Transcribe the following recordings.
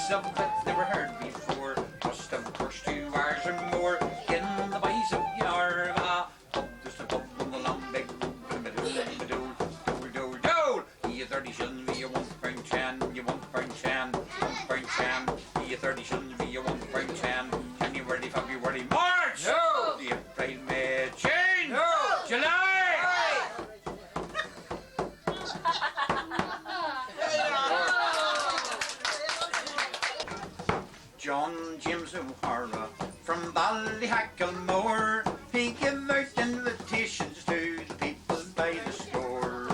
likes of it never heard before. Must have pushed 2 hours or more in the boys of Yarva. There's a pub on the long big you 30 shillings for your £1 chan, you £1 chan, £1 chan, you 30 shillings for your £1 chan. January, February, March! No! April, May, June! No! July! John James O'Hara from Ballyhacklemore, he gave out invitations to the people by the score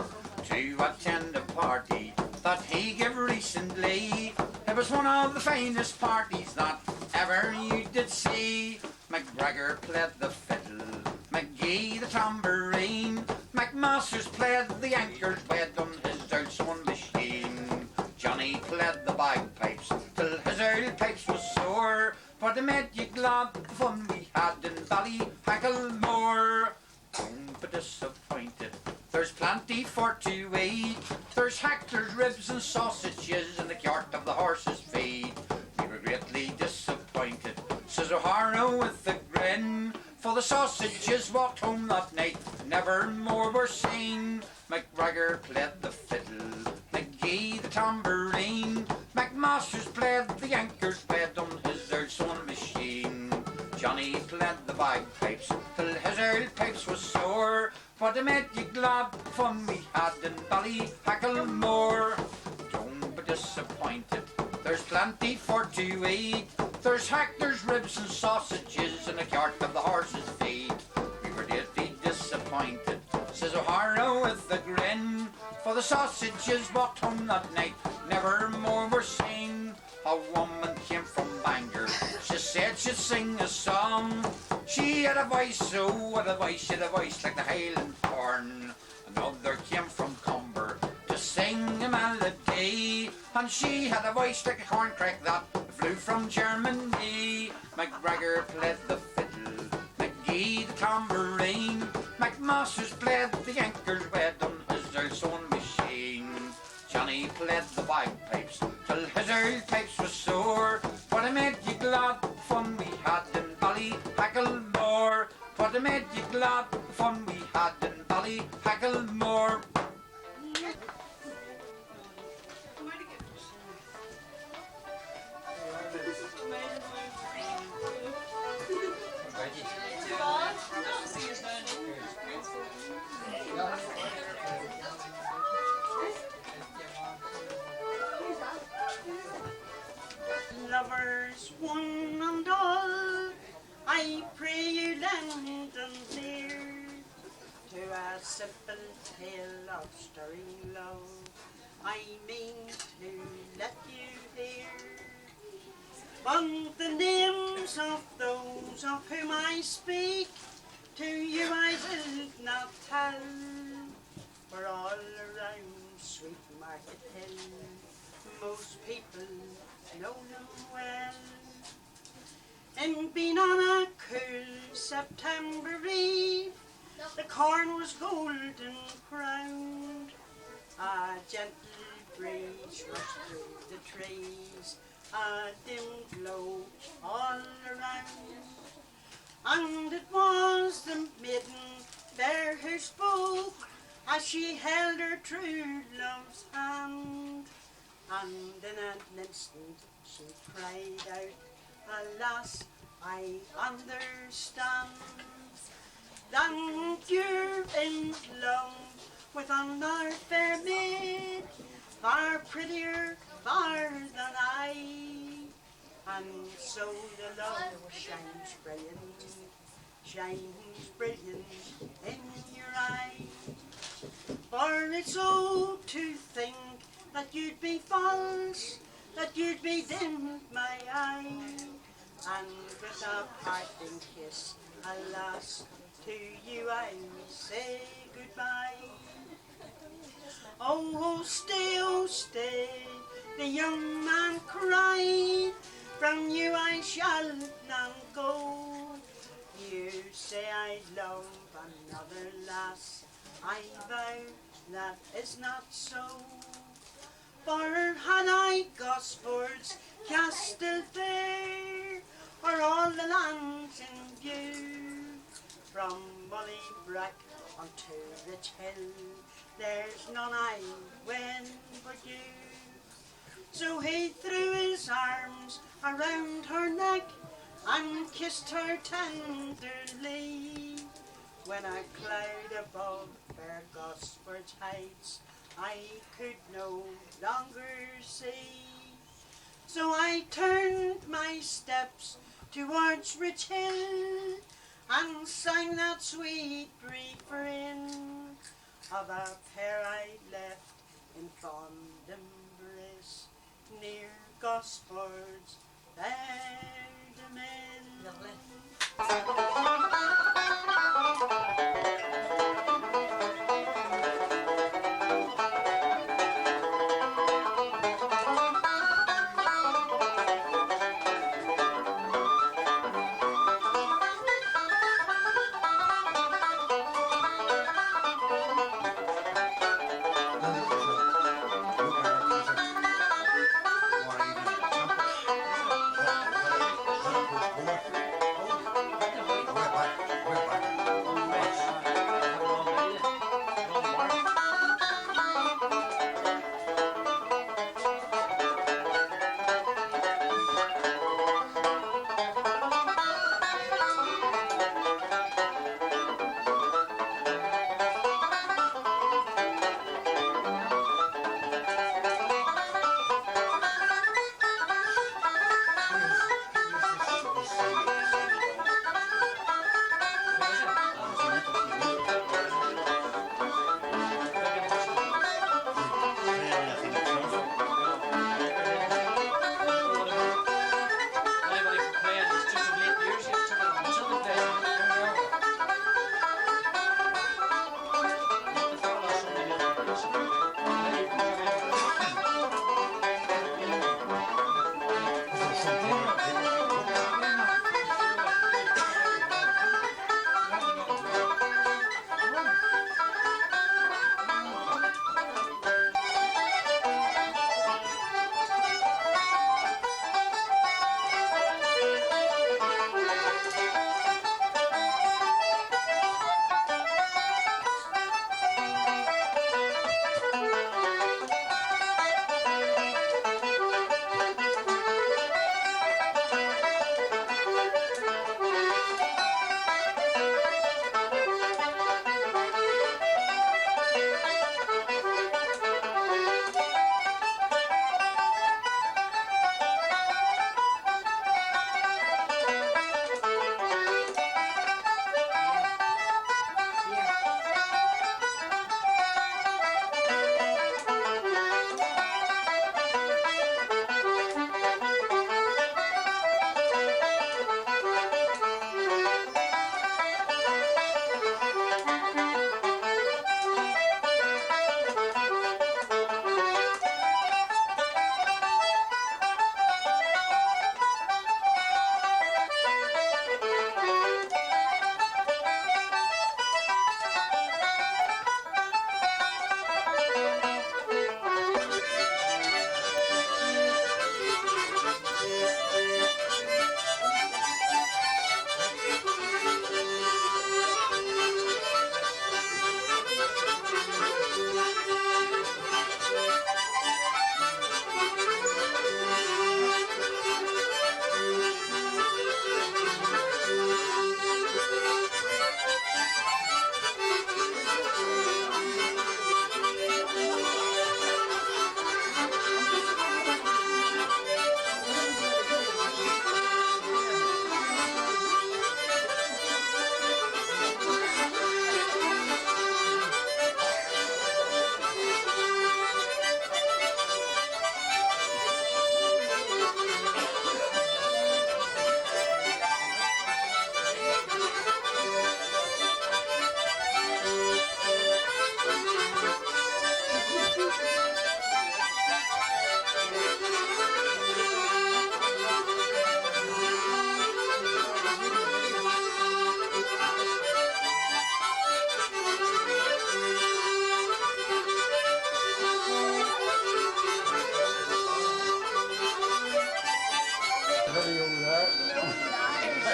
to attend a party that he gave recently. It was one of the finest parties that ever you did see. McGregor played the fiddle, McGee the tambourine, McMasters played the anchors wed on his old sewing machine. Johnny played the bagpipes till his old pipes was sore, but it made you glad the fun we had in Ballyhacklemore. Don't be disappointed, there's plenty for to eat. There's hackers, ribs and sausages in the cart of the horse's feet. We were greatly disappointed, says O'Hara with a grin, for the sausages walked home that night, never more were seen. McGregor played the fiddle, McGee the tambourine, McMasters played the anchors wed on his old sewing machine. Johnny played the bagpipes till his old pipes was sore, but it made you glad the fun we had in Ballyhacklemore. Don't be disappointed, there's plenty for to eat. There's hackers, ribs and sausages in the cart of the horse's feet. We were deadly disappointed, says O'Hara with a grin, for the sausages walked home that night, never more were seen. A woman came from Bangor, she said she'd sing a song. She had a voice, oh what a voice, she had a voice like the Highland horn. Another came from Cumber to sing a melody, and she had a voice like a corncrake that flew from Germany. McGregor played the fiddle, McGee the tambourine, McMasters played the anchors wed on his old sewing machine. Johnny played the bagpipes till his old pipes was sore, but it made you glad the fun we had in Ballyhacklemore. But it made you glad the fun we had in Ballyhacklemore. Lovers one and all, I pray you lend an ear to a simple tale of stirring love I mean to let you hear. But the names of those of whom I speak to you I will not tell, for all around sweet Market Hill most people know them well. And being on a cool September eve, the corn was golden crowned, a gentle breeze rushed through the trees, a dim glow all around. And it was the maiden there who spoke as she held her true love's hand, and in an instant she cried out, alas, I understand that you're in love with another fair maid, far prettier, far than I. And so the love shines brilliant in your eye. For it's oh to think that you'd be false, that you'd be dimmed my eye, and with a parting kiss, alas, to you I say goodbye. Oh stay, the young man cried, from you I shall not go. You say I love another lass, I vow that is not so. For had I Ghostboards castle fair, or all the lands in view, from Mullybrack unto the Till, there's none I win but you. So he threw his arms around her neck and kissed her tenderly. When a cloud above fair Ghostboards heights I could no longer see, so I turned my steps towards Rich Hill and sang that sweet refrain of a pair I left in fond embrace near Ghostboards Men.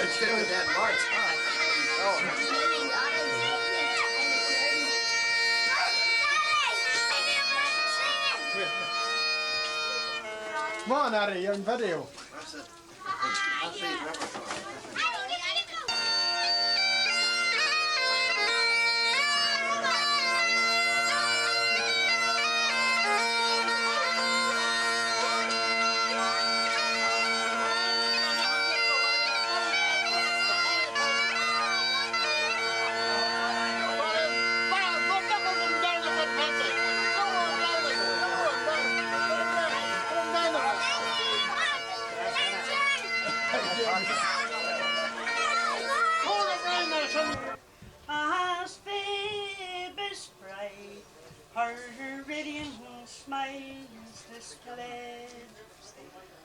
Should have had more time. Come on, Eddie, you're in video. That's it. That's his repertoire. As Phoebus bright, her radiant smiles displayed,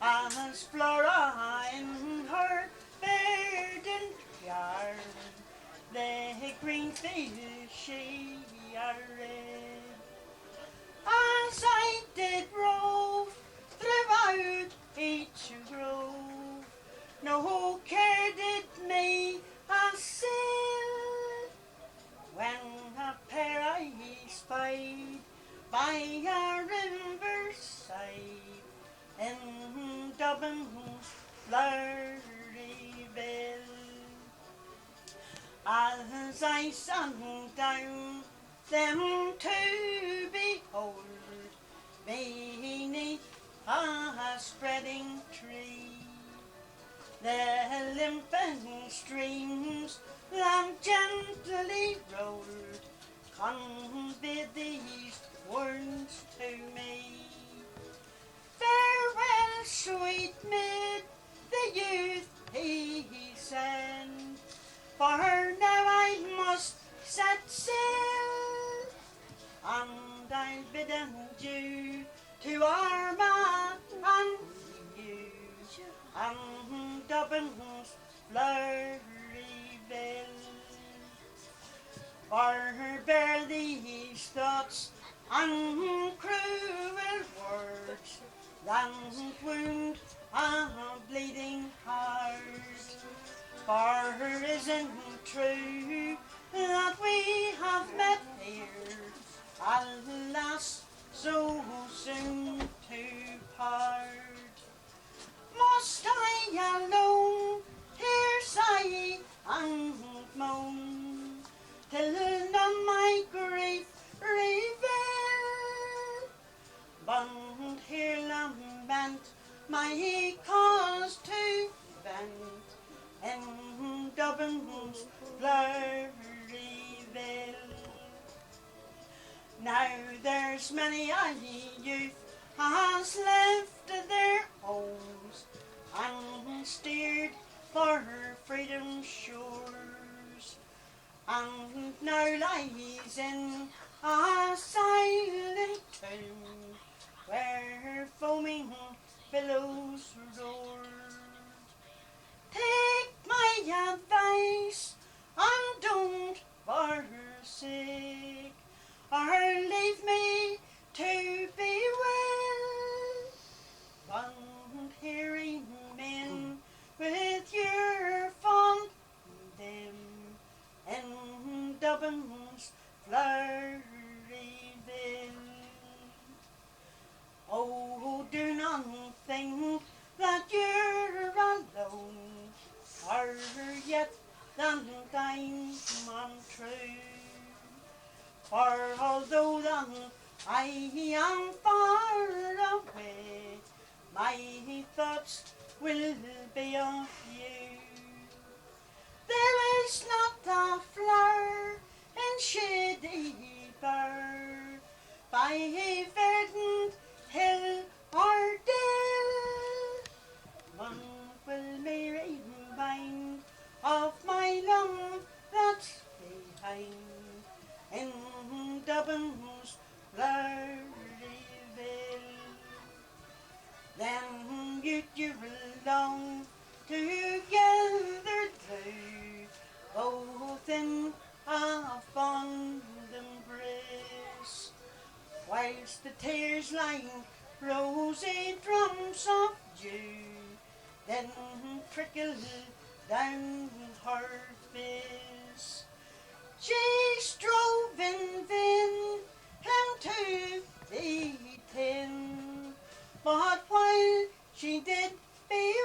as Flora in her verdant yard, the green fields she arrayed. As I did rove throughout each grove, no care did me assail, when a pair I spied by a riverside in Dublin's flurry vale. As I sat down them to behold, beneath a spreading tree, the limping streams that gently rolled conveyed these words to me. Farewell, sweet maid, the youth he said, for now I must set sail, and I'll bid adieu to Armagh and you, and Dublin's flurry vale. For bear these thoughts and cruel words that wound a bleeding heart. For isn't true that we have met here, alas, so soon to part? Must I alone here sigh and moan, till none my grief reveal, but here lament my cause to vent in Dublin's flurry vale. Now there's many a youth has left their homes and steered for freedom's shores, and now lies in a silent tomb where foaming billows roar. Take my advice and don't forsake, or leave me to be well, but hearing men with your fond dim in Dublin's flurry vale. Oh, do not think that you're alone, or yet that I'm untrue. For although that I am far away, my thoughts will be of you. There is not a flower in shady bower, by verdant hill or dale, one will me remind of my love that's behind in Dublin's flurry vale. Then you long together through, both in a fond embrace, whilst the tears like rosy drops of dew then trickle down her face. She strove in vain him to be ta'en, but while she did bewail,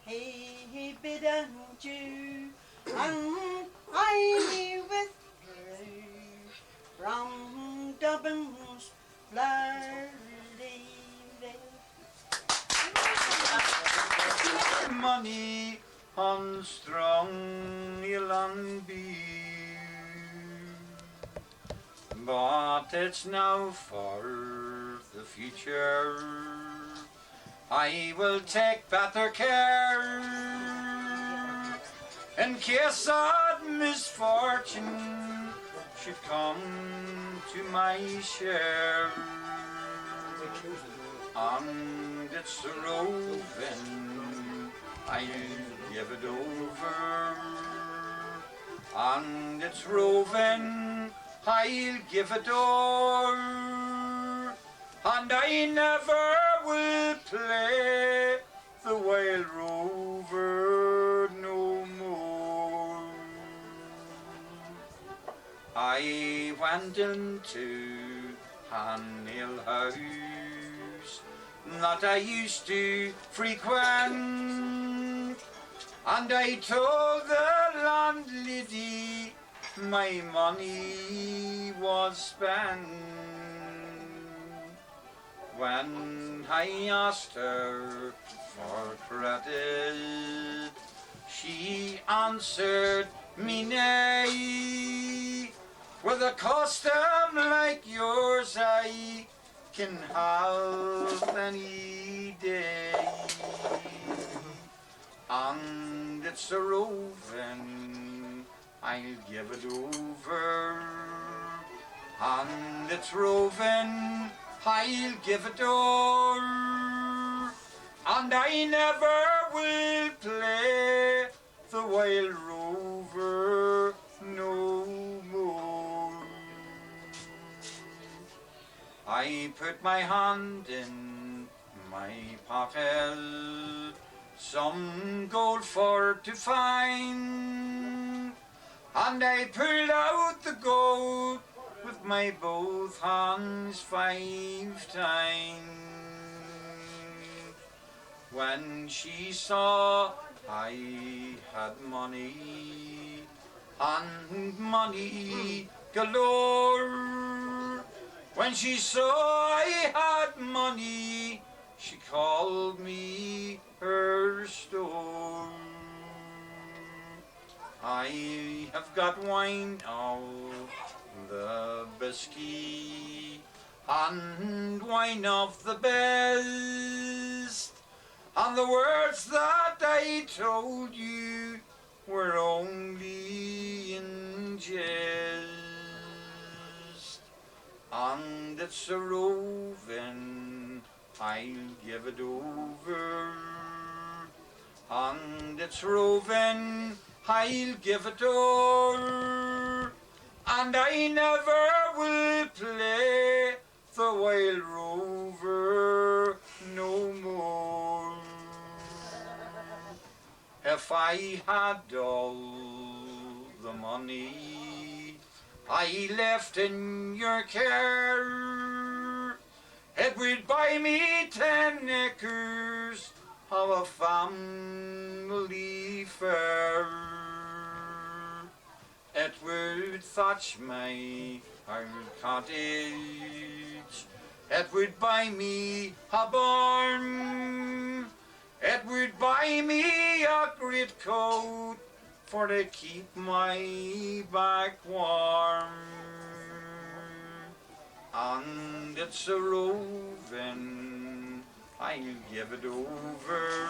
he bid adieu, and I withdrew from Dublin's flirty vale. Money unstrung you'll be, but it's now for the future. I will take better care in case odd misfortune should come to my share. And it's a roving I'll give it over, and it's roving I'll give it o'er, and I never will play the wild rover no more. I went into an ill house that I used to frequent, and I told the landlady my money was spent. When I asked her for credit, she answered me nay. With a custom like yours I can have any day. And it's a roving I'll give it over, and it's roving I'll give it o'er, and I never will play the wild rover no more. I put my hand in my pocket, some gold for to find, and I pulled out the gold with my both hands 5 times. When she saw I had money, and money galore, when she saw I had money, she called me her store. I have got wine of the bisky, and wine of the best, and the words that I told you were only in jest. And it's a roving I'll give it over, and it's roving I'll give it o'er, and I never will play the wild rover no more. If I had all the money I left in your care, it would buy me 10 acres of a family fare. It would thatch my old cottage, it would buy me a barn, it would buy me a great coat for to keep my back warm. And it's a roving I'll give it over,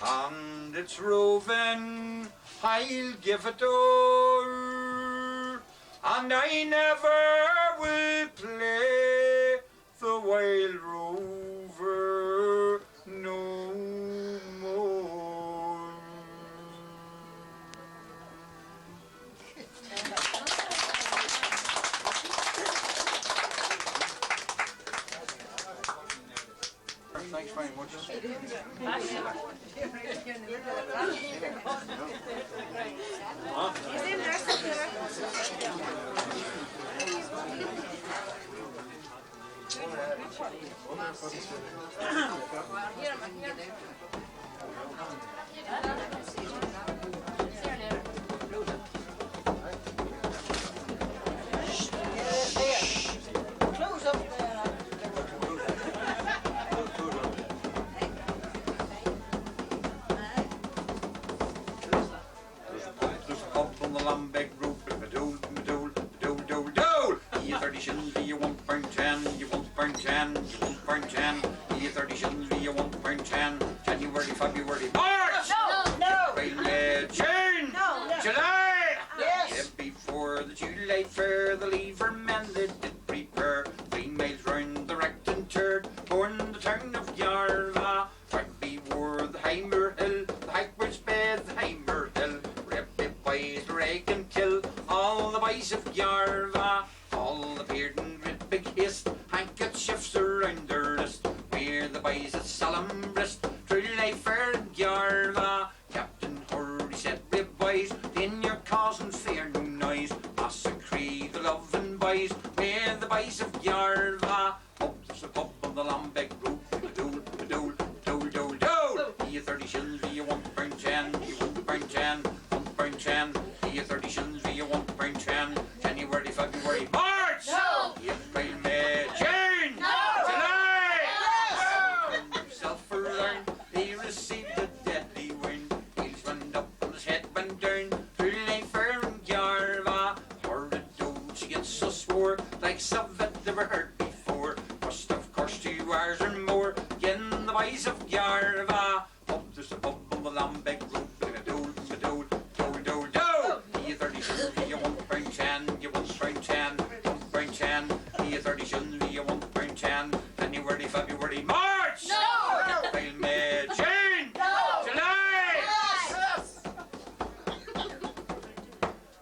and it's roving I'll give it o'er, and I never will play the wild rover no more. Thanks very much. Close up there. There's a pub on the Lambeck Road, Badole, Badole, Badole, Dole, Dole. You 30 shillings, you £1.10, you £1.10, you £1.10. You 30 shillings, you £1.10. January, February, March. No. April, May, June, July. Yes. Yeah, before the July fair, the lever men they did prepare. 3 miles round the Recton turd, born the town of Yarva. Rugby wore the Heimer Hill, the Hackbridge Bay, the Heimer Hill. Rugby boys rake and kill all the boys of Yarva. All appeared in great big haste, handkerchiefs around their wrist. We're the boys at Solemn Wrist, true life fair in Yarva. Captain Hurdy said, "We boys, in your cause and fear no noise. Massacre the loving boys, we're the boys of Yarva." Pub's a pub on the Lambeck Road, Badole, Badole, Dole, Dole, Dole. You 30 shillings, you £1.10, you £1.10, £1.10. You 30 shillings, you £1.10. January, February, March. April, May, June, July. Himself learned, he received a deadly wound. Heels went up and his head went down. Through life fair in Yarva. Heard a doge, he gets so swore, like some that never heard before. Must of course 2 hours or more. Again the boys of Yarva. Pub, there's a pub on the Lambeck Road. Badole, Badole, Dole, Dole, Dole. You 30 shillings, you £1.10, you £1.10, £1.10. You 30 shillings, you £1.10. January, February, March. April, May, June, July.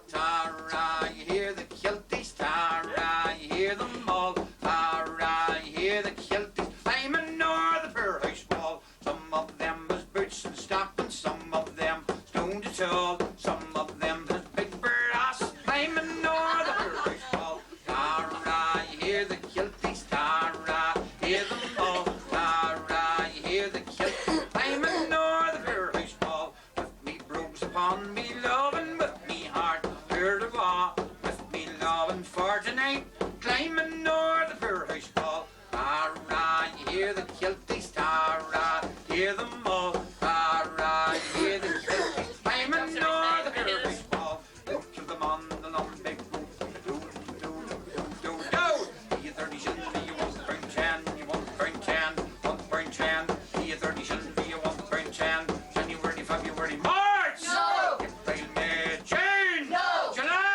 Tara, you hear the kilties, Tara, you hear them all. Tara, you hear the kilties, climbing o'er the poorhouse wall. Some of them has boots and stockings, some of them stoned at all. Some of them has big brass, climbing o'er the poorhouse wall. Tara, you hear the kilties, Tara, hear them all. Tara, you hear the kilties, climbing o'er the poorhouse wall. With me brogues upon me loving, with me heart heard of all. With me loving for tonight, climbing o'er the poorhouse wall. Tara, you hear the kilties, Tara, hear them all. Tara, you hear the kilties, climbing o'er the poorhouse wall. Look of them on the Lambeck Road, do, do, do, do. You 30 shillings, you £1.10, you £1.10, £1.10. You 30 shillings, you £1.10. January, February, March. April, May, June, July.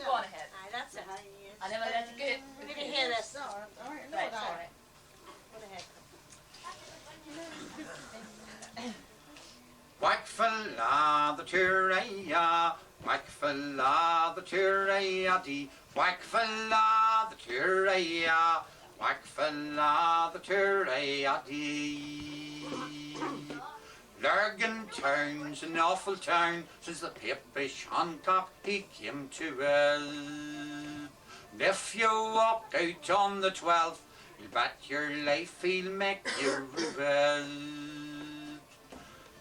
Go on ahead. That's a high. I never let you get We didn't hear this. Right, sorry. Wackfalla the Turaya, Wackfalla the Turaya dee, Wackfalla the Turaya, Wackfalla the Turaya dee. Lurgan town's an awful town since the Papish Hancock he came to us. And if you walk out on the 12th, you bet your life he'll make you rue.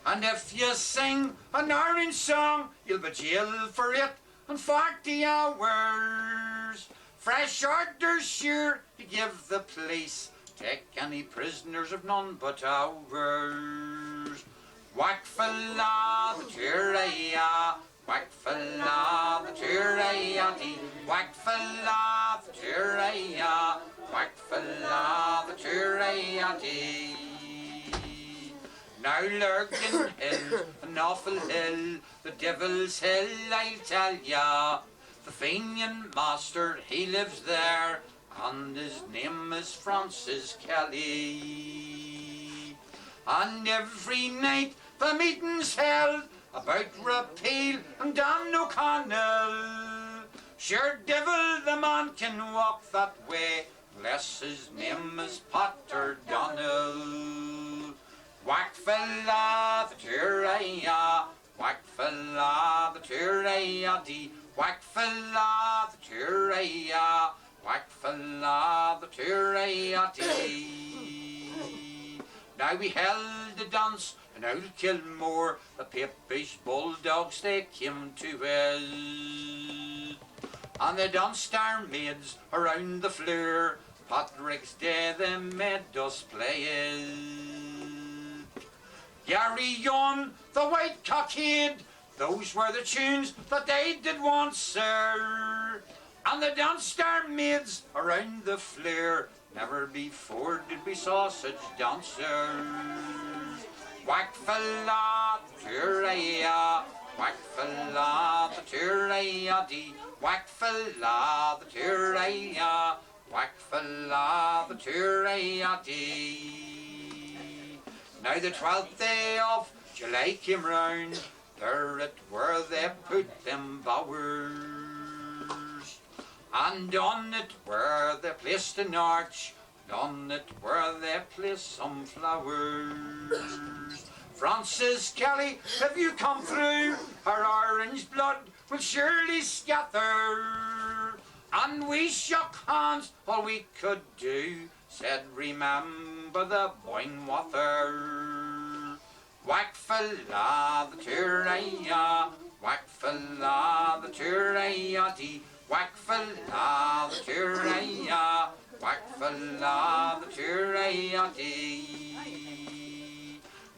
And if you sing an orange song, you'll be jailed for it and 40 hours. Fresh orders sure to give the police, take any prisoners of none but ours. Wackfalla the Turaya, Wackfalla the Turaya dee, Wackfalla the Turaya, Wackfalla the Turaya dee. Now Lurgan Hill, an awful hill, the devil's hill I'll tell ya. The Fenian master, he lives there, and his name is Francis Kelly. And every night the meeting's held about repeal and Dan O'Connell. Sure devil the man can walk that way, bless his name is Potter Donnell. Whack fella the Turaya, whack fella the Turaya dee, whack fella the Turaya, whack fella the Turaya dee. Now we held a dance and out of Kilmore, the Pipish bulldogs they came to us. And the Dunstar maids around the floor, Patrick's Day they made us play it. Gary Yon, the White Cockade, those were the tunes that they did want, sir. And the Dunstar maids around the floor, never before did we sausage dancers. Whack fella the Turaya, whack fella the Turaya dee, whack fella the Turaya, whack fella the Turaya dee. Now the 12th day of July came round, there it were they put them bowers, and on it were they placed an arch, and on it were they placed some flowers. Francis Kelly, if you come through, her orange blood will surely scatter. And we shook hands, all we could do, said remember the Boyne-Wather. Whack fella the Turaya, whack fella the Turaya dee, whack fella the Turaya, whack fella the Turaya dee.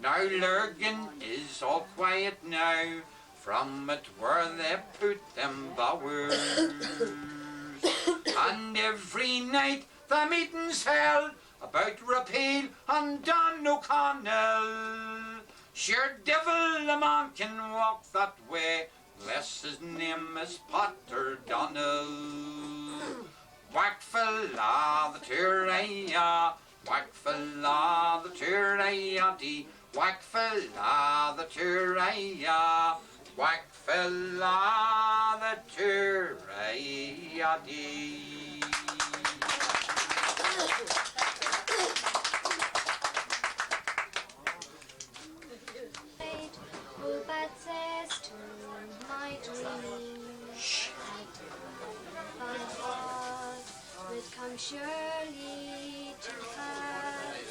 Now Lurgan is all quiet now, from it where they put them bowers. And every night the meeting's held about repeal and Dan O'Connell. Sure devil a man can walk that way, bless his name is Potter Donnell. Whack fella the Turaya, whack fella the Turaya dee, whack fella the Turaya, whack fella the Turaya dee. Oh, but says to my dreaming, my heart would come surely to pass.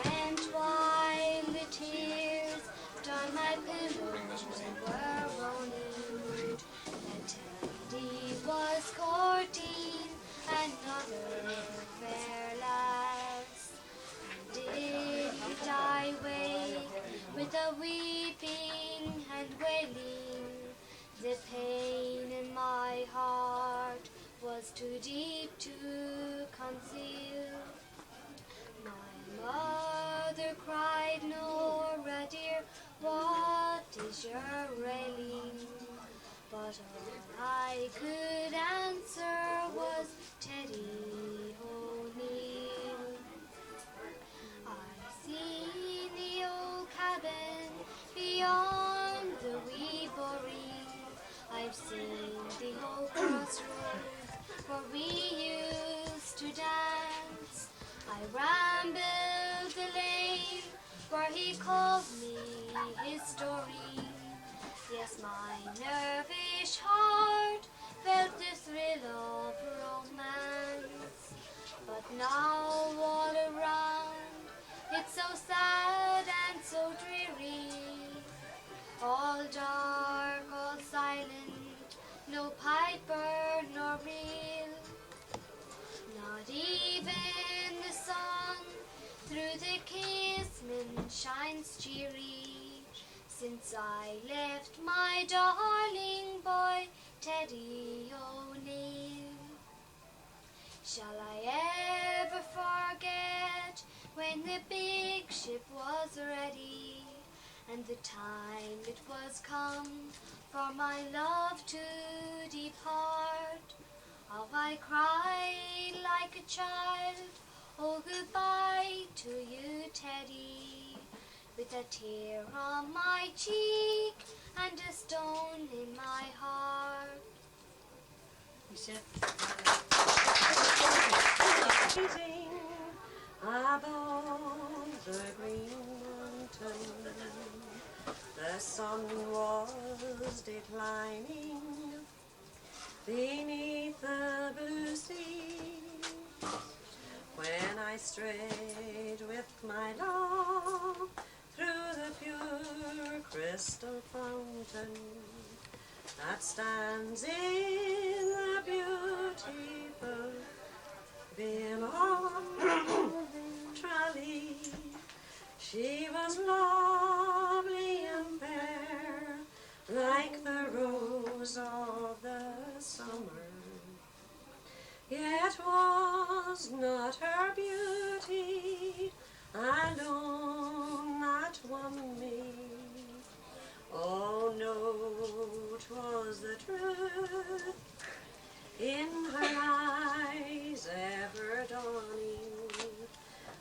And while the tears down my pillow were rolling, the Teddy was courting another fair lass. And did he die wake with a weeping and wailing? The pain in my heart was too deep to conceal. My mother cried, Nora dear, what is your railing? But all I could answer was Teddy O'Neill. I seen the old cabin beyond the wee boring. I've seen the old crossroads where we used to dance. I rambled the lane where he called me his story. Yes, my nervous heart felt the thrill of romance. But now all around, it's so sad and so dreary. All dark, all silent, no piper nor reel. Not even the sun through the casement shines cheery. Since I left my darling boy, Teddy O'Neill. Shall I ever forget when the big ship was ready, and the time it was come for my love to depart? How I cried like a child, oh goodbye to you, Teddy. with a tear on my cheek and a stone in my heart. You said, Rising above the green mountain, the sun was declining beneath the blue sea, when I strayed with my love through the pure crystal fountain that stands in the beautiful Beyond Trolley. She was lovely and fair, like the rose of the summer. Yet was not her beauty alone that won me. Oh no, 'twas the truth in her eyes ever dawning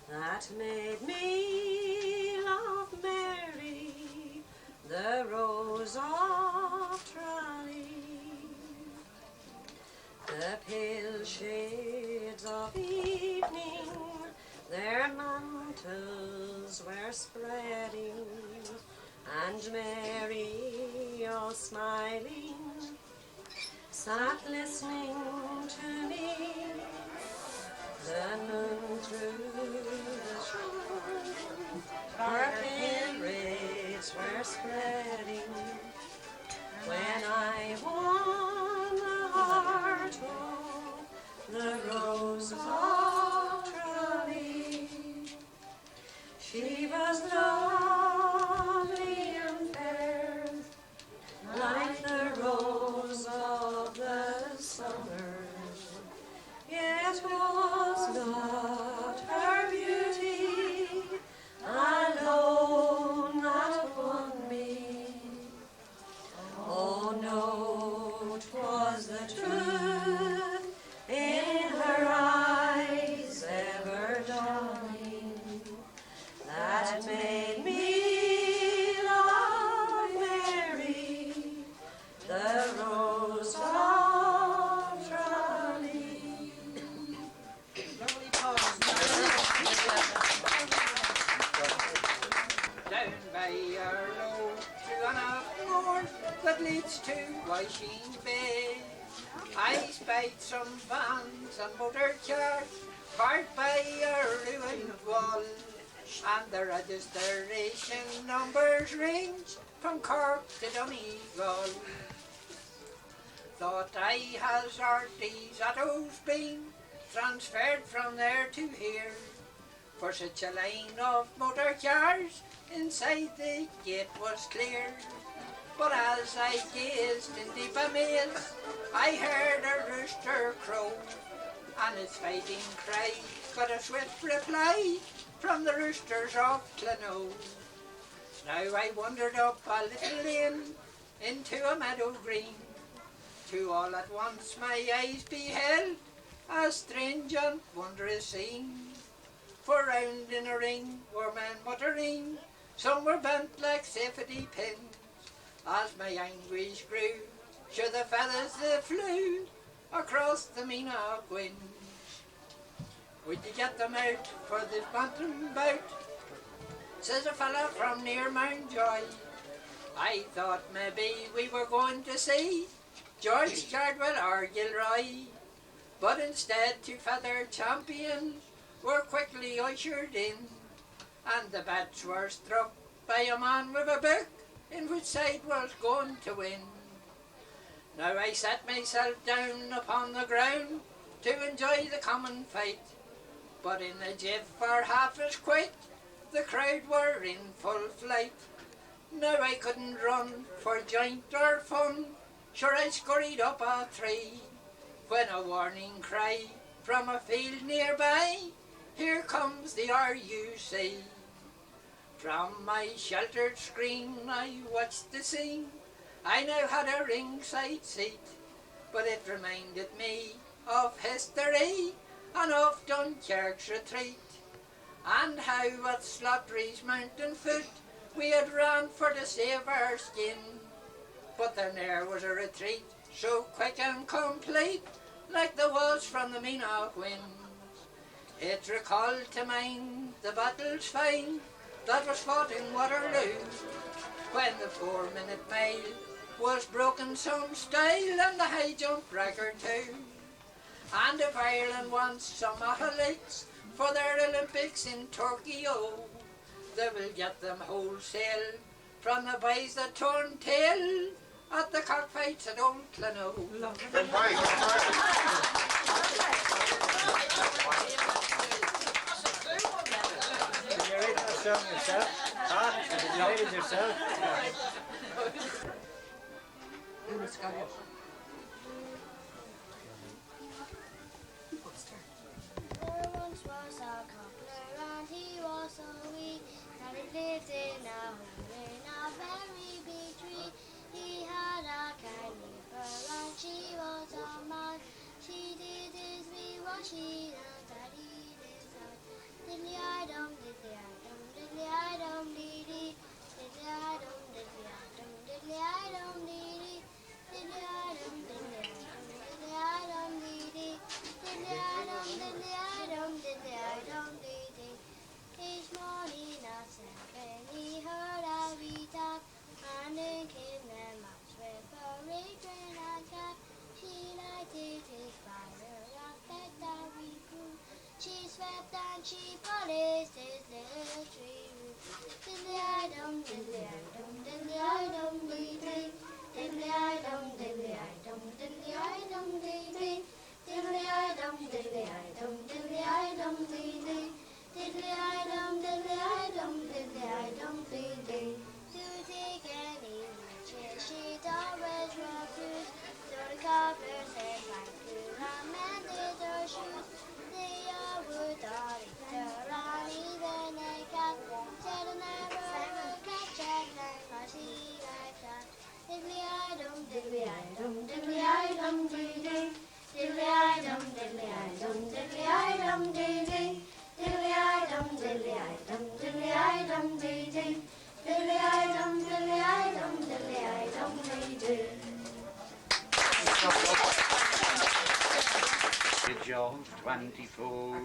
that made me love Mary, the rose of Tralee. The pale shades of evening their mantles were spreading, and Mary, all smiling, sat listening to me. The moon through the shine, her pale rays were spreading, when I won the heart of the rose of Tralee. She was lovely and fair, like the rose of the summer. Yet was not her beauty alone that won me. Oh no, 'twas the truth in her eyes ever dawning that made me love Mary, the rose of Tralee. lovely poem. Down by our road through an moor that leads to Washing Bay, I spied some vans and motor cars parked by a ruined wall, and the registration numbers range from Cork to Donegal. Thought I has these autos been transferred from there to here, for such a line of motor cars inside the gate was clear. But as I gazed in deep amaze, I heard a rooster crow, and its fighting cry got a swift reply from the roosters of Clonoo. Now I wandered up a little lane into a meadow green, to all at once my eyes beheld a strange and wondrous scene. For round in a ring were men muttering, some were bent like safety pins. As my anguish grew, sure the feathers they flew across the Mina Gwyn. Would you get them out for this mountain bout? Says a fella from near Mountjoy. I thought maybe we were going to see George Cardwell or Gilroy, but instead two feather champions were quickly ushered in, and the bets were struck by a man with a book in which side was going to win. Now I sat myself down upon the ground to enjoy the common fight, but in a jiff for half as quick the crowd were in full flight. Now I couldn't run for joint or fun, sure I scurried up a tree, when a warning cry from a field nearby, here comes the RUC. From my sheltered screen I watched the scene. I now had a ringside seat, but it reminded me of history and of Dunkirk's retreat, and how at Slattery's mountain foot we had run for to save our skin, but there ne'er was a retreat so quick and complete like the was from the Meenock winds. It recalled to mind the battles fine that was fought in Waterloo, when the 4-minute mile was broken some style and the high jump record too. And if Ireland wants some athletes for their Olympics in Tokyo, they will get them wholesale from the boys that turn tail at the cockfights at Old Clano. Did you write that song yourself? Huh? Did you write it yourself? There once was a cobbler and he was so weak that he lived in a hole in a very big tree. He had a kind neighbor and she was a man. She did his wee washing and tidied his house. Diddly-I-dum, diddly-I-dum, diddly-I-dum, dee-dee. Diddly-I-dum, diddly-I-dum, diddly-I-dum, dee-dee. Diddly-I-dum, diddly-I-dum, diddly-I-dum, dee-dee. Diddly-I-dum, diddly-I-dum, diddly-I-dum, dee-dee. Each morning at 7 he heard a wee tap, and in came the mouse with her apron and cap. She lighted his fire and fed the wee broom. She swept and she polished his little tree room. Diddly-I-dum, diddly-I-dum, diddly-I-dum, dee-dee. Diddly-I-dum, diddly-I-dum, diddly-I-dum, dee-dee. Diddly-I-dum, diddly-I-dum, diddly-I-dum, dee-dee. Diddly-I-dum, diddly-I-dum, diddly-I-dum, dee-dee. To take any riches she'd always refuse, so the cobbler said thank you and mended her shoes. They all would all eat her and even a cat said I never would catch a clown or see like that. Diddly-I-dum, diddly-I-dum, diddly-I-dum, dee-dee. Diddly-I-dum, diddly-I-dum, diddly-I-dum, dee-dee. Diddly-I-dum, diddly-I-dum, diddly-I-dum, dee-dee. Diddly-I-dum, diddly-I-dum, diddly-I-dum, dee-dee. Age of 24,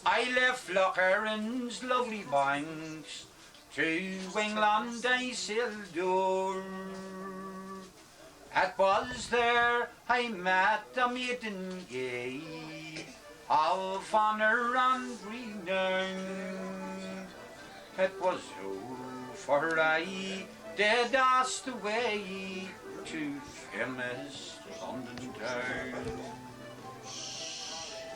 I left Loch Erin's lovely banks, to England I sailed o'er. It was there I met a maiden gay, of honour and renown. It was for I did ask the way to famous London town.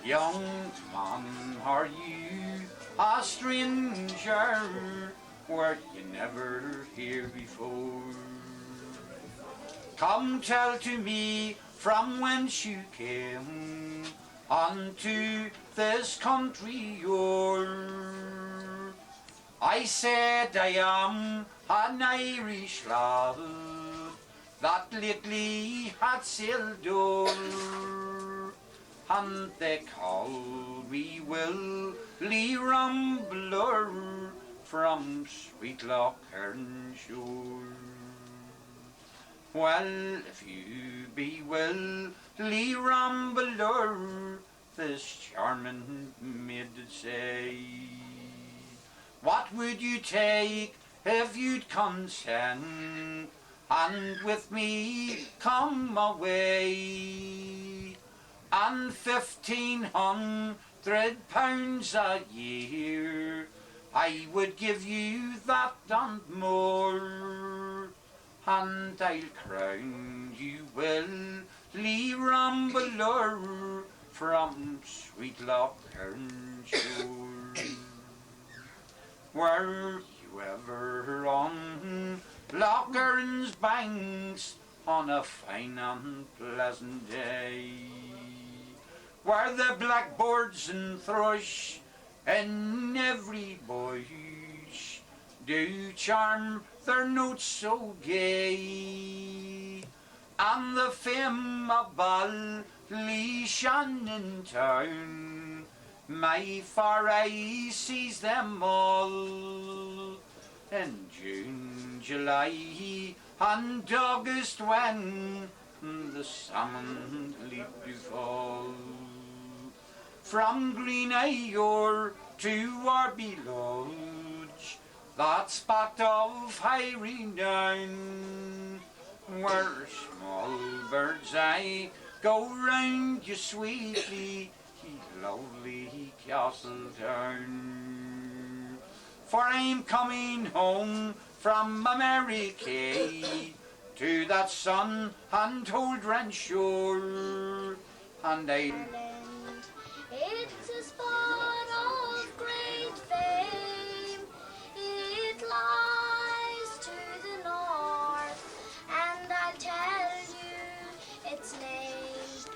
Young man, are you a stranger? Were you never here before? Come tell to me from whence you came unto this country o'er. I said I am an Irish lad that lately had sailed o'er, and they call me Willie Rambler from sweet Loch Ern shore. Well, if you be Willie Rambler, this charming maid did say, what would you take if you'd consent and with me come away? And £1,500 a year I would give you that and more, and I'll crown you Willie Rambler from sweet Loch Ern shore. Were you ever on Loch Ern's banks on a fine and pleasant day, where the blackbirds and thrush in every bush do charm their notes so gay, and the fame of Ballyshannon town, my far eye sees them all, in June, July, and August when the salmon leap to fall. From Green Ayore to Warby Lodge, that spot of high renown, where small bird's eye go round you sweetly, lovely Castle Town. For I'm coming home from America to that sun and old ranch shore, and I. It's a spot of great fame. It lies to the north, and I'll tell you its name.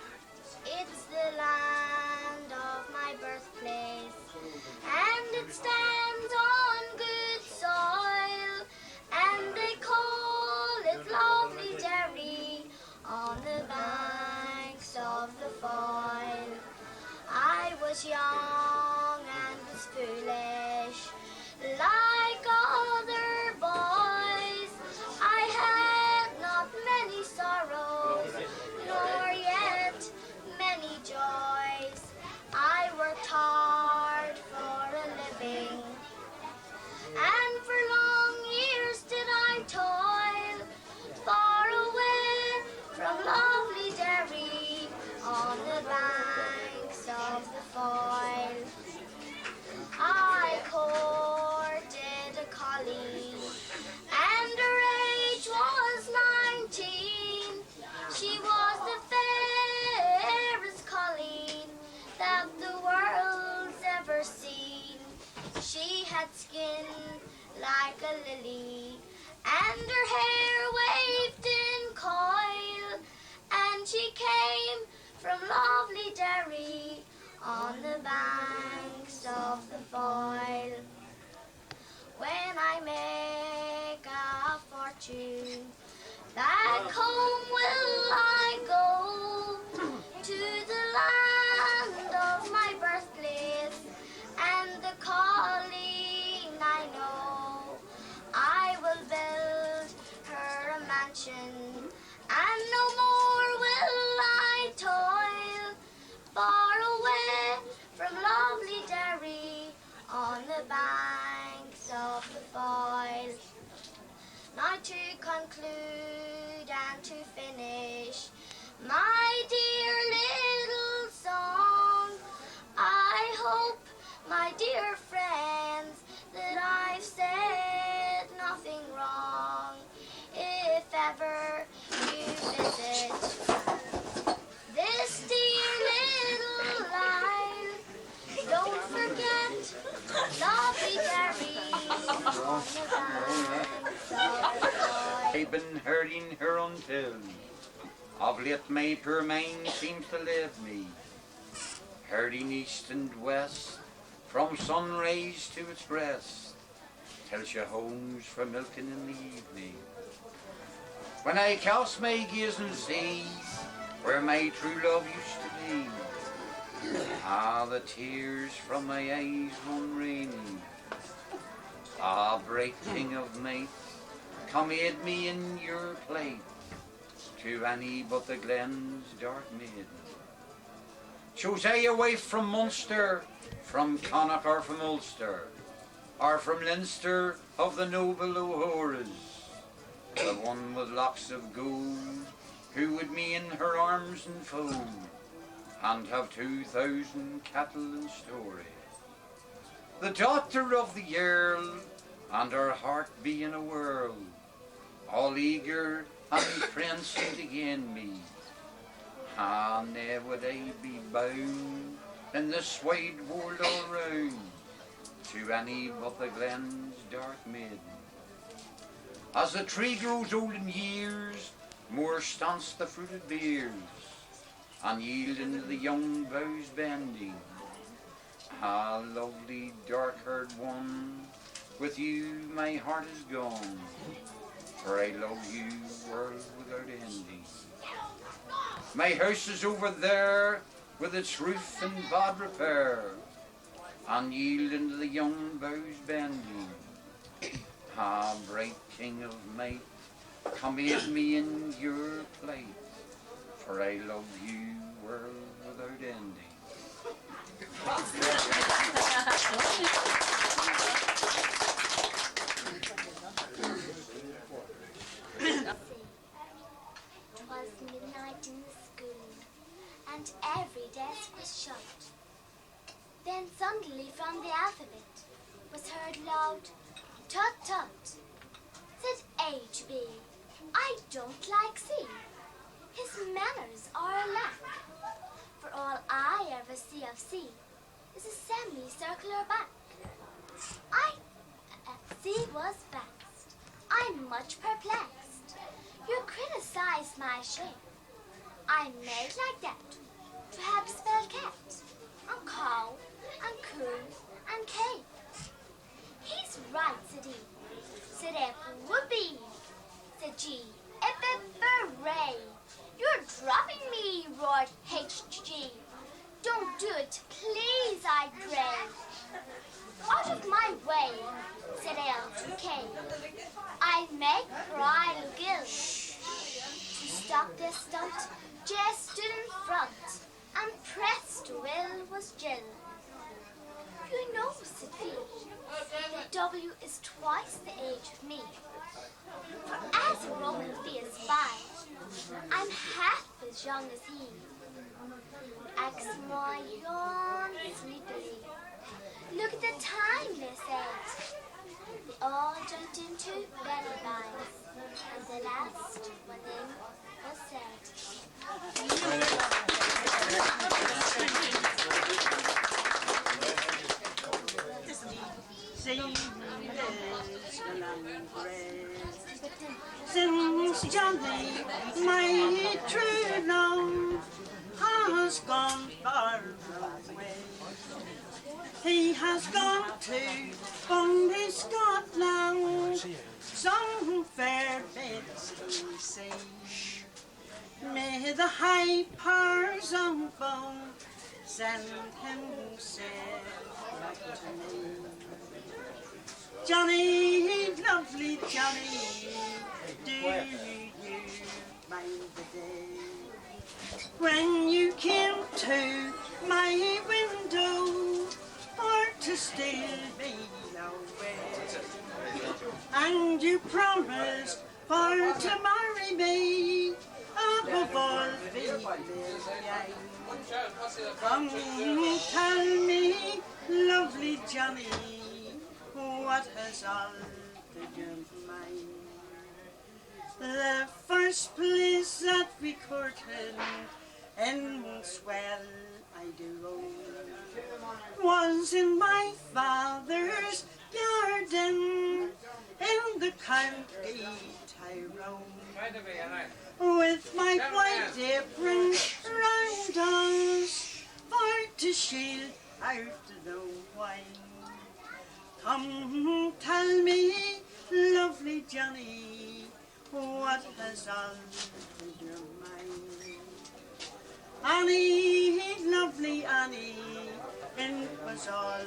It's the land of my birthplace, and it stands on good soil, and they call it Lovely Derry on the banks of the Foyle. I was young and was foolish, like other boys. I had not many sorrows, nor yet many joys. I worked hard for a living, and for long years did I toil, far away from lovely Derry on the banks of the Foyle. I courted a colleen, and her age was 19. She was the fairest colleen that the world's ever seen. She had skin like a lily, and her hair waved in coil, and she came from lovely Derry on the banks of the Foyle. When I make a fortune, back home will I go, to the land of my birthplace, and the calling I know. I will build her a mansion, and no more will I toil, far away from lovely Derry on the banks of the Foyle. Now to conclude and to finish my dear little song, I hope, my dear friends, that I've said nothing wrong. If ever you visit this dear little isle, don't forget lovely Derry on the banks of the Foyle. I've been hurting her until of late my poor mind seems to leave me, hurting east and west, from sunrise to its breast, till she homes for milking in the evening. When I cast my gaze and see where my true love used to be, ah, the tears from my eyes run rainy. Ah, bright king of might, come aid me in your plight, to any but the Glens Dark Men. Chose I a wife from Munster, from Connacht or from Ulster, or from Leinster of the noble O'Horas, the one with locks of gold, who would me in her arms enfold, and have 2,000 cattle in story. The daughter of the Earl, and her heart be in a whirl, all eager and prancing to gain me. Ah, ne'er would I be bound in this wide world all round, to any but the Glens Dark Men. As the tree grows old in years, more stunts the fruited bears, and yielding to the young boughs bending. Ah, lovely dark-haired one, with you my heart is gone, for I love you world without ending. My house is over there, with its roof in bad repair, and yielding to the young boughs bending. Ah, bright king of might, come eat me in your plate, for I love you world without ending. Twas midnight in the school, and every desk was shut. Then suddenly from the alphabet was heard loud, tut tut. Said A to B, I don't like C. His manners are a lack. For all I ever see of C is a semicircular back. C was vexed. I'm much perplexed. You criticize my shape. I'm made like that, to have spelled cat, and cow, and cool, and cape. He's right, said he. Said F would be. Said G, epipere. You're dropping me, roared HG. Don't do it, please, I pray. Out of my way, said L to K. I make bridal guilt. To stop this stunt, J stood in front, and pressed Will was Jill. You know, said V, that W is twice the age of me. For as a Roman V is 5, I'm half as young as he. X my yawn sleepily. Look at the time, they said. They all jumped into bed buys, and the last one in was said. Since Johnny, my true love, has gone far away. He has gone to bonny Scotland, some fair bits we see. May the high powers above send him safe back to me. Johnny, lovely Johnny, do you mind the day when you came to my window for to steal me away? And you promised for to marry me above all things. Come tell me, lovely Johnny, what has altered your mind? The first place that we courted in Swell, I do own, was in my father's garden in the county Tyrone, with my white apron round us for to shield out the wine. Come tell me, lovely Johnny, what has altered your mind? Annie, lovely Annie, it was all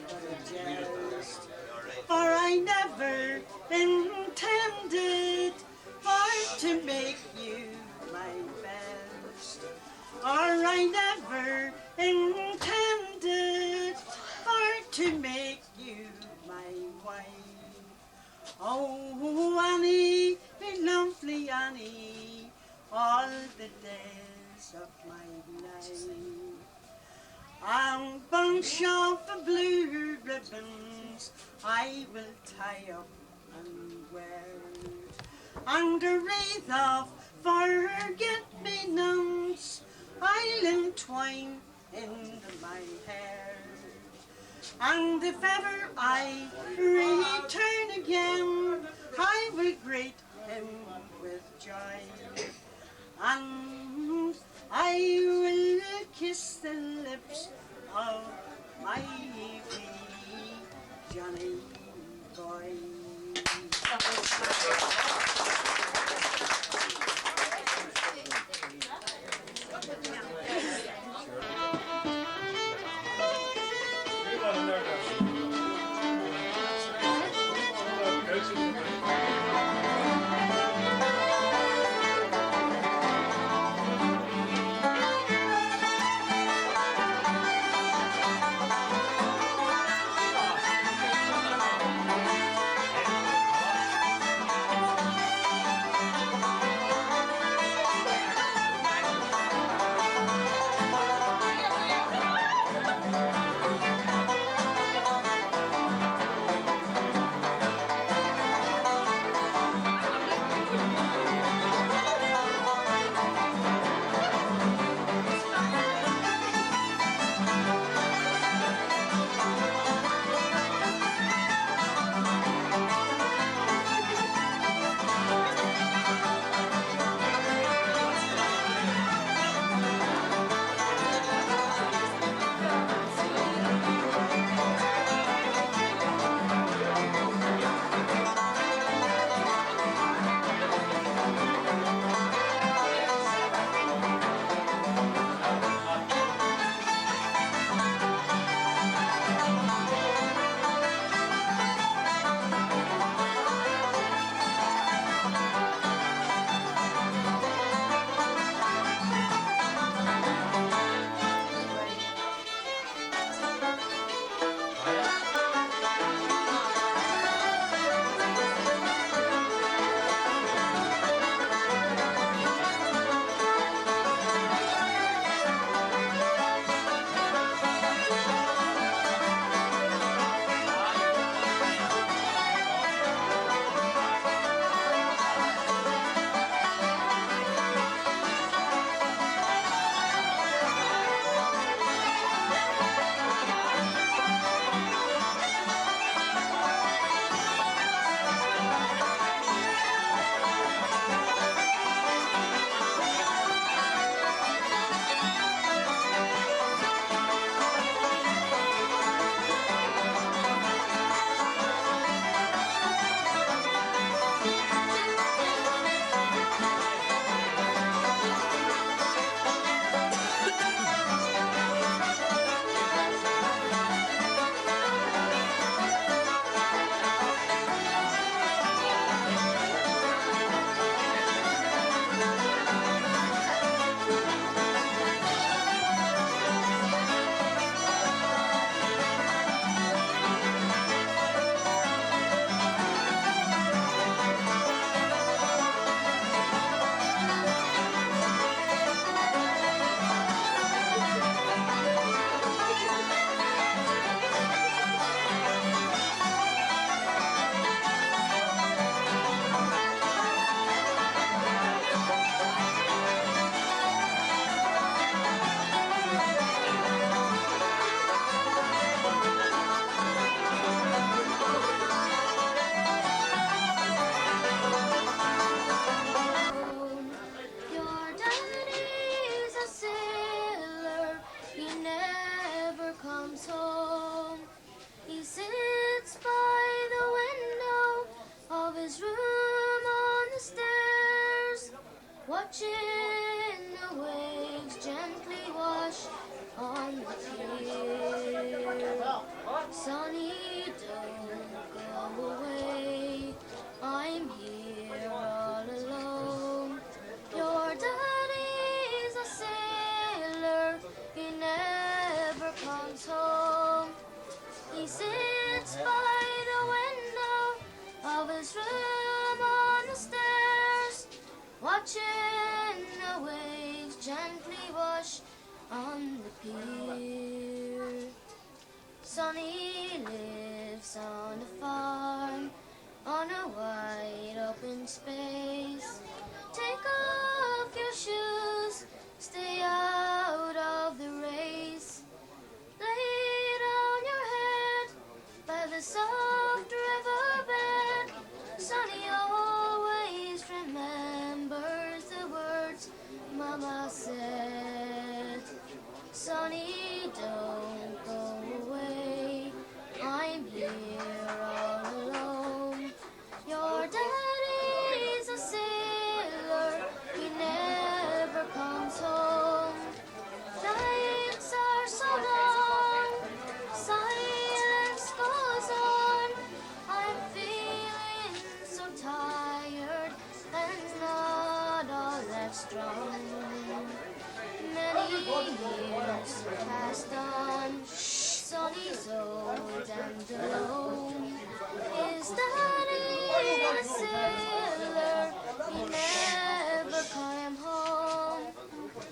but a jest, for I never intended for to make you my best, or I never intended for to make you my wife. Oh, Annie, lovely Annie, all the days of my life. A bunch of blue ribbons I will tie up and wear, and a wreath of forget-me-nots I'll entwine in my hair. And if ever I return again, I will greet him with joy, and I will kiss the lips of my wee Johnny boy. Go to Sonny, don't go away. I'm here all alone. Your daddy's a sailor, he never comes home. He sits by the window of his room on the stairs, watching the waves gently wash on the pier. Sonny lives on a farm, on a wide open space. Take off your shoes, stay out of the race. Lay down your head by the soft riverbed. Sonny always remembers the words Mama said. Sonny, don't go away. I'm here all alone. Your daddy's a sailor, he never comes home. Nights are so long, silence goes on. I'm feeling so tired and not all that strong. Many years passed on, Sonny's old and alone. His daddy a sailor, he never came home.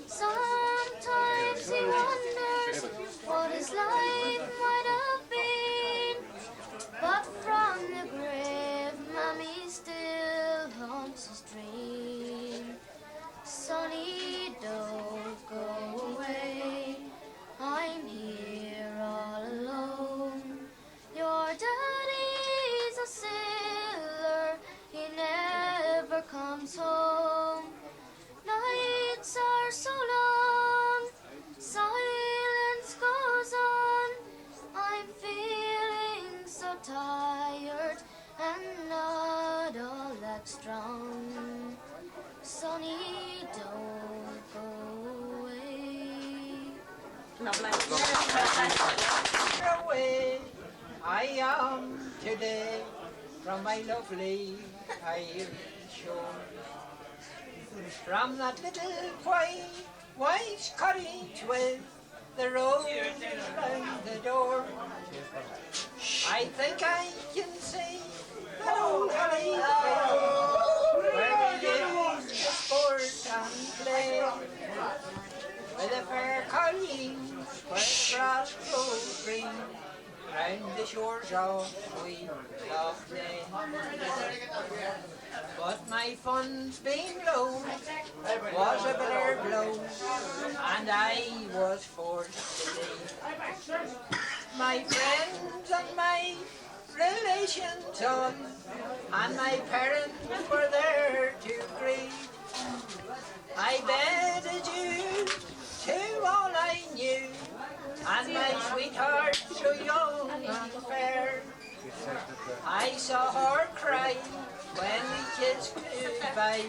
Sometimes he wonders what his life might have been, but from the grave, Mommy still haunts his dream. Sonny, don't go away. I'm here all alone. Your daddy's a sailor, he never comes home. Nights are so long, silence goes on. I'm feeling so tired and not all that strong. Sonny, don't go away. Far away I am today from my lovely Irish shore. From that little white cottage with the rose round the door, I think I can see that old holly tree where we used to sport and play, with the fair colleens where the grass grows green round the shores of sweet Loch Ness. But my funds being low was a bitter blow, and I was forced to leave. My friends and my relations on, and my parents were there to grieve. I bade adieu to all I knew, and my sweetheart so young and fair. I saw her cry when we kissed goodbye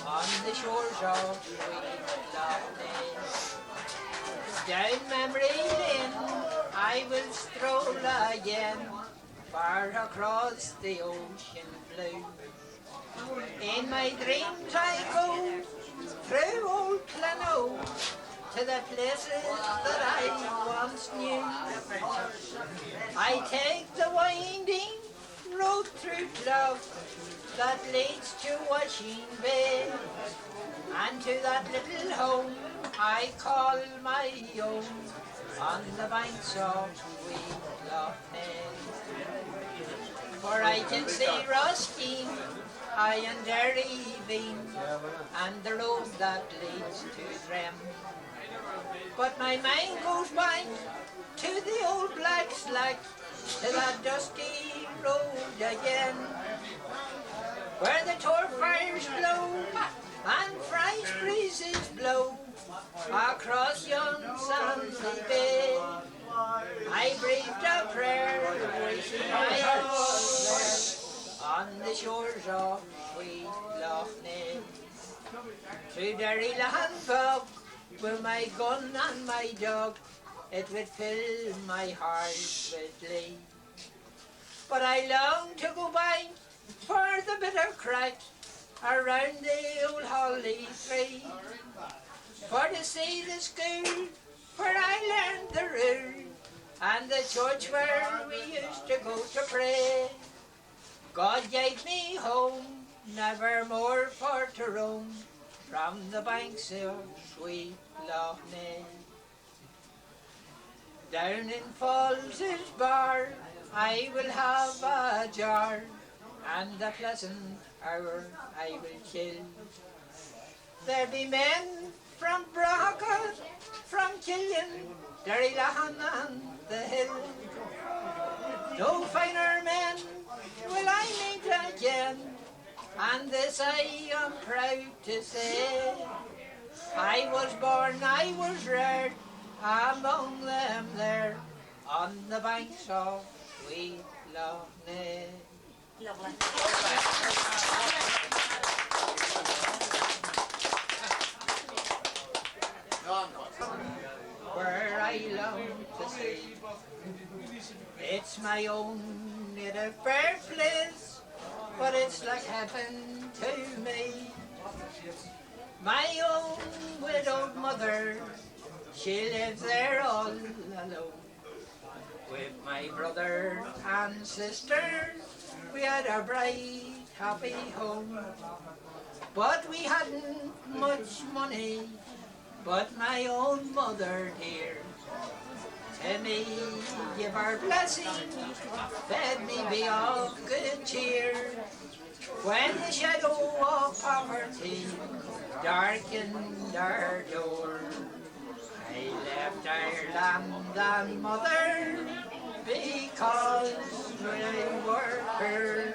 on the shores of sweet Loch Ness. Down memory lane I will stroll again, far across the ocean blue. In my dreams I go through old Glencoe to the places that I once knew. I take the winding road through Clough that leads to Washing Bay, and to that little home I call my own on the banks of sweet Loch Ness. For I can see Roskeen, I and Derryveen, and the road that leads to Drem. But my mind goes back to the old black slack, to that dusty road again, where the tor fires blow and fresh breezes blow across yon sandy bay. I breathed a prayer wishing I was there on the shores of sweet Loch Ness. Through Derry land bog with my gun and my dog, it would fill my heart with glee. But I long to go by for the bitter crack around the old holly tree, for to see the school where I learned the rule, and the church where we used to go to pray. God gave me home, never more for to roam, from the banks of sweet Loch Ness. Down in Falls's bar I will have a jar, and a pleasant hour I will chill. There be men from Braga, from Killian, Derrylahan and the hill. No finer men will I meet again, and this I am proud to say. I was born, I was reared among them there, on the banks of sweet Loch Ness. Lovely. Where I long to see, it's my own native birthplace, but it's like heaven to me. My own widowed mother, she lives there all alone. With my brother and sister, we had a bright, happy home. But we hadn't much money, but my own mother dear, to me give her blessing, bade me be of good cheer. When the shadow of poverty darkened our door, I left Ireland and mother because we were poor.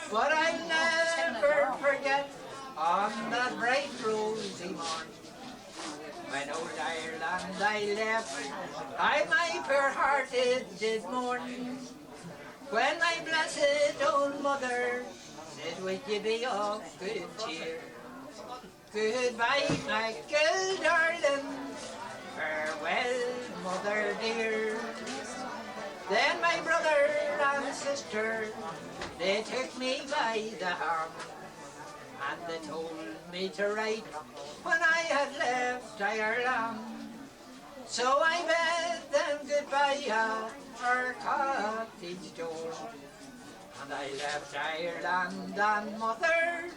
But I'll never forget on that bright rosy morn, when old Ireland I left, I my poor hearted did mourn. When my blessed old mother said, would you be of good cheer? Goodbye, Michael darling, farewell, mother dear. Then my brother and sister, they took me by the arm, and they told me to write when I had left Ireland. So I bade them goodbye at our cottage door, and I left Ireland and mother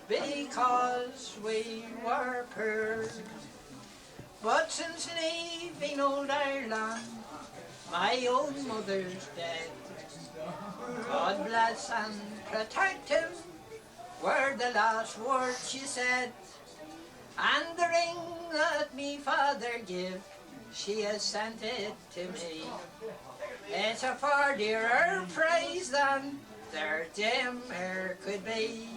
because we were poor. But since leaving old Ireland, my own mother's dead. God bless and protect him, were the last words she said. And the ring that me father gave, she has sent it to me. It's a far dearer prize than their dimmer could be.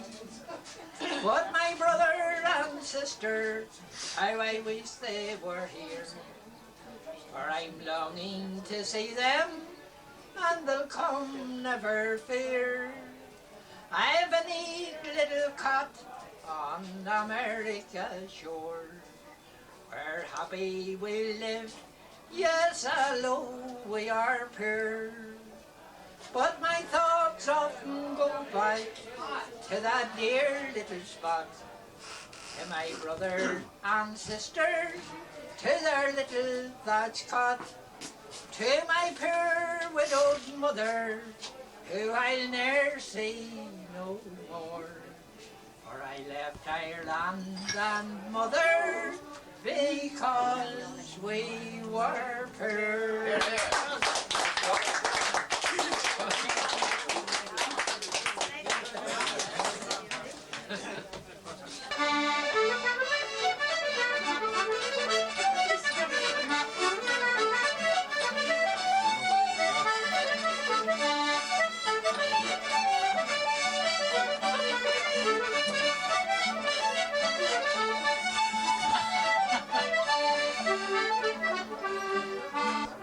But my brother and sister, how I wish they were here, for I'm longing to see them, and they'll come, never fear. I've a neat little cot on America's shore, where happy we live, yes, although we are poor. But my thoughts often go back to that dear little spot, to my brother and sisters, to their little thatch cot, to my poor widowed mother, who I'll ne'er see no more. For I left Ireland and mother because we were poor.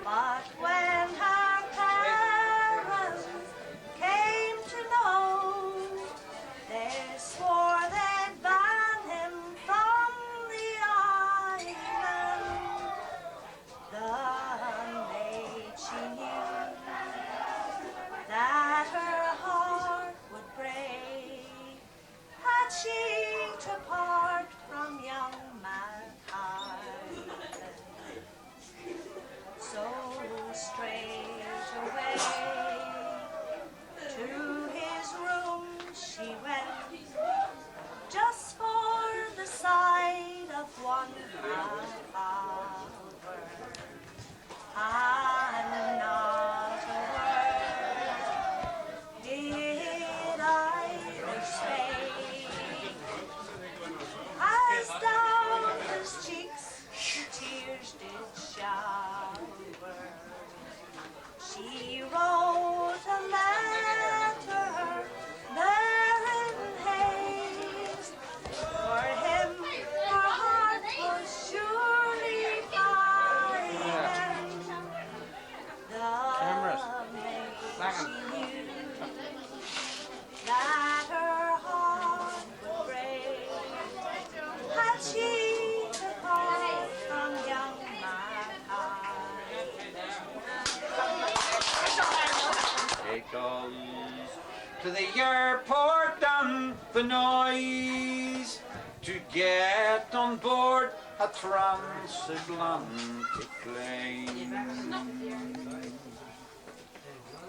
But when her had she to part from young Mackay. So straight away to his room she went, just for the sight of one hour, and not a word did Irish speak, as down his cheeks the tears did shower. She wrote a letter there in haste, for him her heart was surely fighting. The maid she knew that her heart would break, had she to part from young Mackay. It comes to the airport and the noise to get on board a transatlantic plane.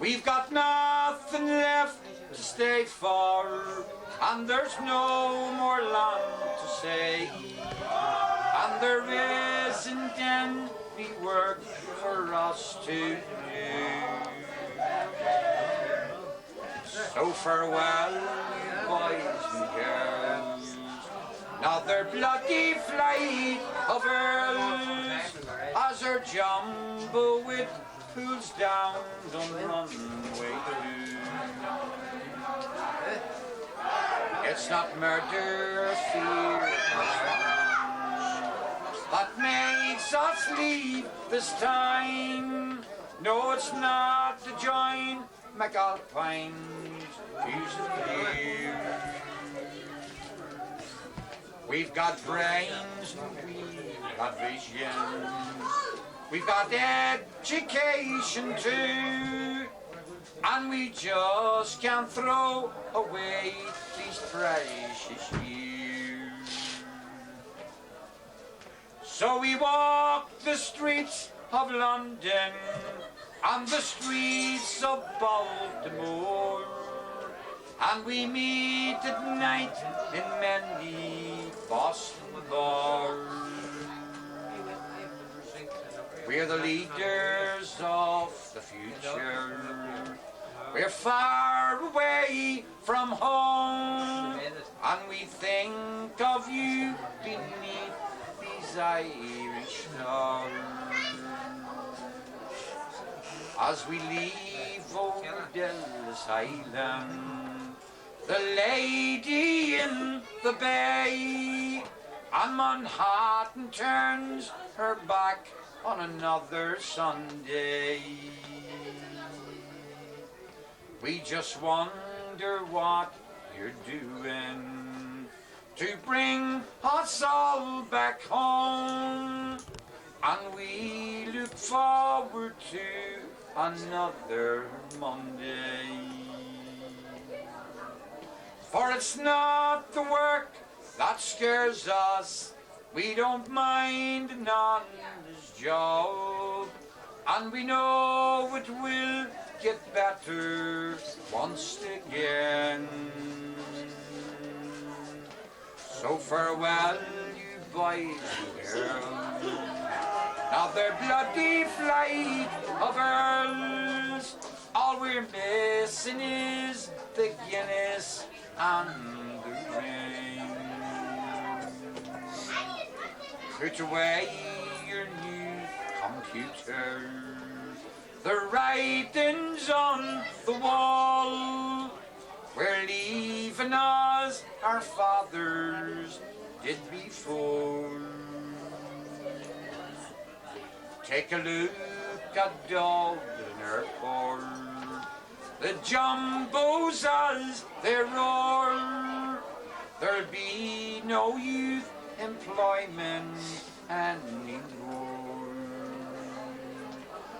We've got nothing left to stay for, and there's no more land to say, and there isn't any work for us to do. So farewell, boys and girls, another bloody flight of earls, as our jumbo wit pulls down on runway 2. It's not murder or fear that makes us leave this time. No, it's not to join McAlpine's Fusilier. We've got brains and we've got vision. We've got education too, and we just can't throw away these precious years. So we walk the streets of London and the streets of Baltimore, and we meet at night in many Boston bars. We're the leaders of the future. We're far away from home, and we think of you beneath these Irish stars. As we leave old Delis Island, the lady in the bay, and Manhattan turns her back on another Sunday. We just wonder what you're doing to bring us all back home, and we look forward to another Monday. For it's not the work that scares us, we don't mind an honest job, and we know it will get better once again. So farewell, you boys and girls, another bloody flight of earls. All we're missing is the Guinness and the ring. Put away your new computer, the writing's on the wall. We're leaving as our fathers did before. Take a look at Dublin Airport, the jumbos as they roar. There'll be no youth employment anymore,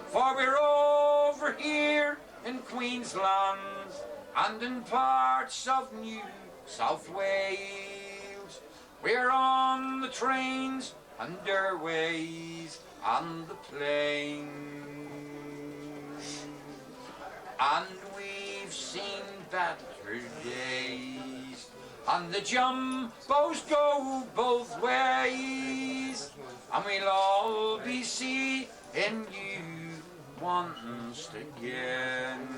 for we're over here in Queensland and in parts of New South Wales. We're on the trains and airways and the planes, and we've seen better days, and the jumbos go both ways, and we'll all be seeing you once again.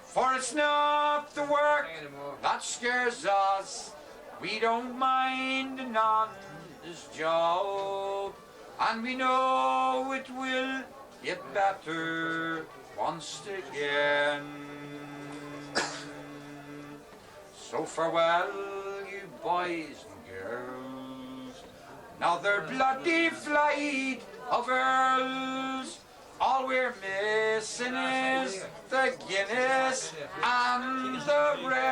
For it's not the work that scares us, we don't mind an honest job, and we know it will get better once again. So farewell, you boys and girls, another bloody flight of earls. All we're missing is the Guinness and the red.